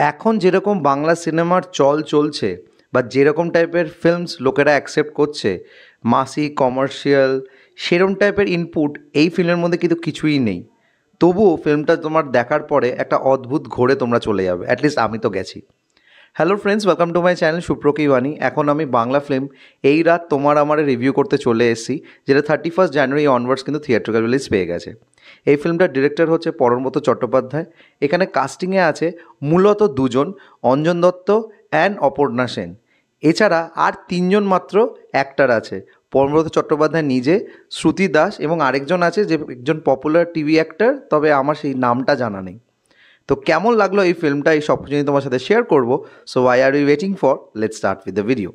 এখন যেরকম বাংলা সিনেমার চল চলছে বা যেরকম টাইপের ফিল্মস লোকেরা অ্যাকসেপ্ট করছে, মাসি কমার্শিয়াল সেরকম টাইপের ইনপুট এই ফিল্মের মধ্যে কিন্তু কিছুই নেই। তবুও ফিল্মটা তোমার দেখার পরে একটা অদ্ভুত ঘোরে তোমরা চলে যাবে, অ্যাটলিস্ট আমি তো গেছি। Hello friends, welcome to my channel সুপ্রকি ওয়ানি। এখন আমি বাংলা ফিল্ম এই রাত তোমার আমার রিভিউ করতে চলে এসেছি, যেটা 31 জানুয়ারি অনওয়ার্ডস কিন্তু থিয়েট্রিক্যাল রিলিজ পেয়ে গেছে। এই ফিল্মটার ডিরেক্টর হচ্ছে পরমব্রত চট্টোপাধ্যায়। এখানে কাস্টিংয়ে আছে মূলত দুজন, অঞ্জন দত্ত অ্যান্ড অপর্ণা সেন। এছাড়া আর তিনজন মাত্র অ্যাক্টার আছে, পরমব্রত চট্টোপাধ্যায় নিজে, শ্রুতি দাস এবং আরেকজন আছে যে একজন পপুলার টিভি অ্যাক্টার, তবে আমার সেই নামটা জানা নেই। তো কেমন লাগলো এই ফিল্মটা, এই সব কিছু নিয়ে তোমার সাথে শেয়ার করবো। So why are you waiting for, let's start with the video.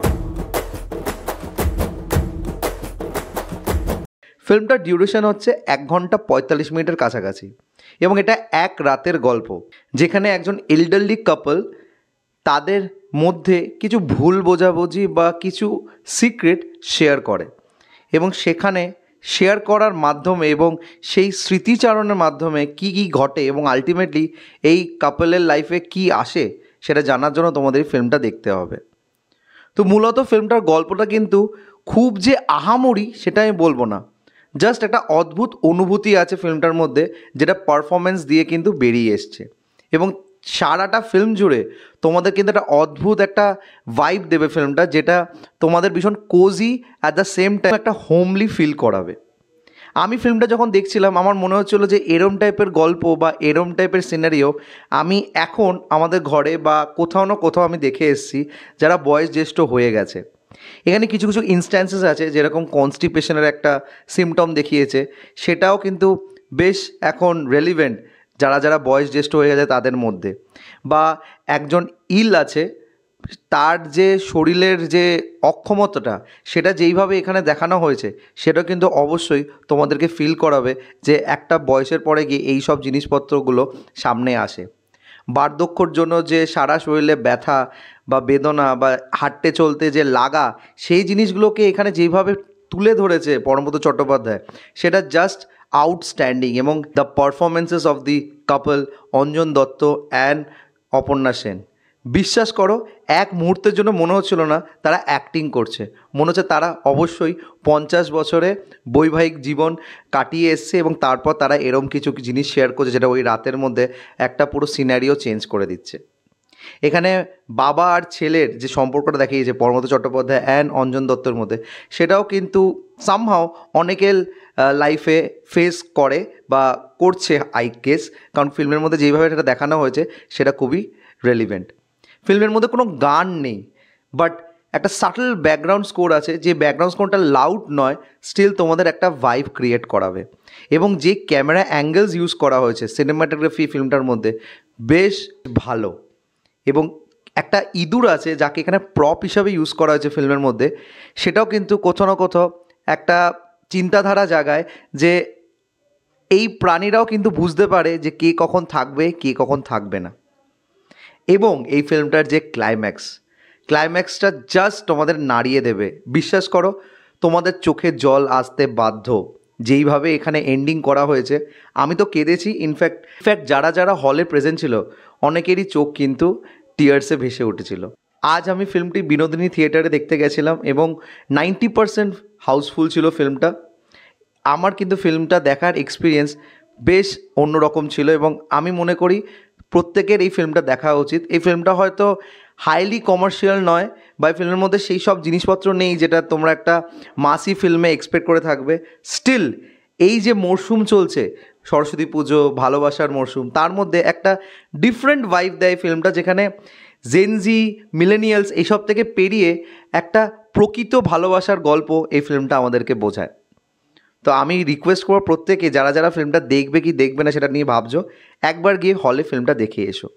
ফিল্মটার ডিউরেশন হচ্ছে 1 ঘন্টা 45 মিনিটের কাছাকাছি এবং এটা এক রাতের গল্প, যেখানে একজন এল্ডারলি কাপল তাদের মধ্যে কিছু ভুল বোঝাবুঝি বা কিছু সিক্রেট শেয়ার করে এবং সেখানে শেয়ার করার মাধ্যমে এবং সেই স্মৃতিচারণের মাধ্যমে কি কি ঘটে এবং আলটিমেটলি এই কাপলের লাইফে কি আসে সেটা জানার জন্য তোমাদের এই ফিল্মটা দেখতে হবে। তো মূলত ফিল্মটার গল্পটা কিন্তু খুব যে আহামরি সেটা আমি বলবো না, জাস্ট একটা অদ্ভুত অনুভূতি আছে ফিল্মটার মধ্যে, যেটা পারফরমেন্স দিয়ে কিন্তু বেরিয়ে এসছে এবং সারাটা ফিল্ম জুড়ে তোমাদের কিন্তু একটা অদ্ভুত একটা ভাইব দেবে ফিল্মটা, যেটা তোমাদের ভীষণ cosy at the same time একটা হোমলি ফিল করাবে। আমি ফিল্মটা যখন দেখছিলাম আমার মনে হচ্ছিলো যে এরম টাইপের গল্প বা এরম টাইপের সিনারিও আমি এখন আমাদের ঘরে বা কোথাও না কোথাও আমি দেখে এসেছি যারা বয়স জ্যেষ্ঠ হয়ে গেছে। এখানে কিছু কিছু ইনস্ট্যান্সেস আছে, যেরকম কনস্টিপেশনের একটা সিমটম দেখিয়েছে, সেটাও কিন্তু বেশ এখন রেলিভেন্ট যারা যারা বয়স জ্যেষ্ঠ হয়ে গেছে তাদের মধ্যে। বা একজন ইল আছে, তার যে শরীরের যে অক্ষমতাটা সেটা যেইভাবে এখানে দেখানো হয়েছে সেটা কিন্তু অবশ্যই তোমাদেরকে ফিল করাবে যে একটা বয়সের পরে গিয়ে এই সব জিনিসপত্রগুলো সামনে আসে। বার্ধক্যর জন্য যে সারা শরীরে ব্যথা বা বেদনা বা হাঁটতে চলতে যে লাগা, সেই জিনিসগুলোকে এখানে যেইভাবে তুলে ধরেছে পরমব্রত চট্টোপাধ্যায়, সেটা জাস্ট আউটস্ট্যান্ডিং। এবং the performances of the couple Anjan Dutta and Aparna Sen, বিশ্বাস করো এক মুহূর্তের জন্য মনে হচ্ছিল না তারা অ্যাক্টিং করছে, মনে হচ্ছে তারা অবশ্যই 50 বছরে বৈবাহিক জীবন কাটিয়ে এসছে এবং তারপর তারা এরম কিছু জিনিস শেয়ার করছে যেটা ওই রাতের মধ্যে একটা পুরো সিনারিও চেঞ্জ করে দিচ্ছে। এখানে বাবা আর ছেলের যে সম্পর্কটা দেখিয়েছে পরমব্রত চট্টোপাধ্যায় অ্যান্ড অঞ্জন দত্তর মধ্যে, সেটাও কিন্তু সামহাও অনেকের লাইফে ফেস করে বা করছে আই গেস, কারণ ফিল্মের মধ্যে যেইভাবে এটা দেখানো হয়েছে সেটা খুবই রেলিভেন্ট। ফিল্মের মধ্যে কোনো গান নেই, বাট একটা সাটল ব্যাকগ্রাউন্ড স্কোর আছে, যে ব্যাকগ্রাউন্ড স্কোরটা লাউড নয়, স্টিল তোমাদের একটা ভাইব ক্রিয়েট করাবে। এবং যে ক্যামেরা অ্যাঙ্গেলস ইউজ করা হয়েছে সিনেমাটোগ্রাফি ফিল্মটার মধ্যে বেশ ভালো। এবং একটা ইঁদুর আছে যাকে এখানে প্রপ হিসাবে ইউজ করা হয়েছে ফিল্মের মধ্যে, সেটাও কিন্তু কোথাও না কোথাও একটা চিন্তাধারা জাগায় যে এই প্রাণীরাও কিন্তু বুঝতে পারে যে কে কখন থাকবে কে কখন থাকবে না। এবং এই ফিল্মটার যে ক্লাইম্যাক্সটা জাস্ট তোমাদের নাড়িয়ে দেবে, বিশ্বাস করো তোমাদের চোখে জল আসতে বাধ্য যেইভাবে এখানে এন্ডিং করা হয়েছে। আমি তো কেঁদেছি, ইনফ্যাক্ট যারা যারা হলে প্রেজেন্ট ছিল অনেকেরই চোখ কিন্তু টিয়ার্সে ভেসে উঠেছিল। আজ আমি ফিল্মটি বিনোদিনী থিয়েটারে দেখতে গেছিলাম এবং 90% হাউসফুল ছিল ফিল্মটা। আমার কিন্তু ফিল্মটা দেখার এক্সপিরিয়েন্স বেশ অন্যরকম ছিল এবং আমি মনে করি প্রত্যেকের এই ফিল্মটা দেখা উচিত। এই ফিল্মটা হয়তো হাইলি কমার্শিয়াল নয় বা এই ফিল্মের মধ্যে সেই সব জিনিসপত্র নেই যেটা তোমরা একটা মাসি ফিল্মে এক্সপেক্ট করে থাকবে। স্টিল এই যে মরশুম চলছে, সরস্বতী পুজো, ভালোবাসার মরশুম, তার মধ্যে একটা ডিফারেন্ট ভাইব দেয় ফিল্মটা, যেখানে জেনজি মিলেনিয়ালস এইসব থেকে পেরিয়ে একটা প্রকৃত ভালোবাসার গল্প এই ফিল্মটা আমাদেরকে বোঝায়। তো আমি রিকোয়েস্ট করবো প্রত্যেকে যারা যারা ফিল্মটা দেখবে কি দেখবে না সেটা নিয়ে ভাবছো, একবার গিয়ে হলে ফিল্মটা দেখে এসো।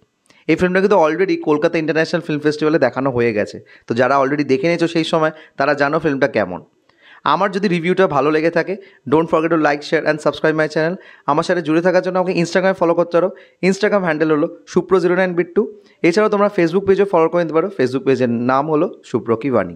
এই ফিল্মটা কিন্তু অলরেডি কলকাতা ইন্টারন্যাশনাল ফিল্ম ফেস্টিভ্যালে দেখানো হয়ে গেছে, তো যারা অলরেডি দেখে নিয়েছো সেই সময় তারা জানো ফিল্মটা কেমন। আমার যদি রিভিউটা ভালো লেগে থাকে, don't forget to like, share and subscribe my channel. আমার সাথে জুড়ে থাকার জন্য আমাকে ইনস্টাগ্রামে ফলো করতে পারো, ইনস্টাগ্রাম হ্যান্ডেল হলো supro09bit2। এছাড়াও তোমরা ফেসবুক পেজও ফলো করে নিতে পারো, ফেসবুক পেজের নাম হলো সুপ্রকি বাণী।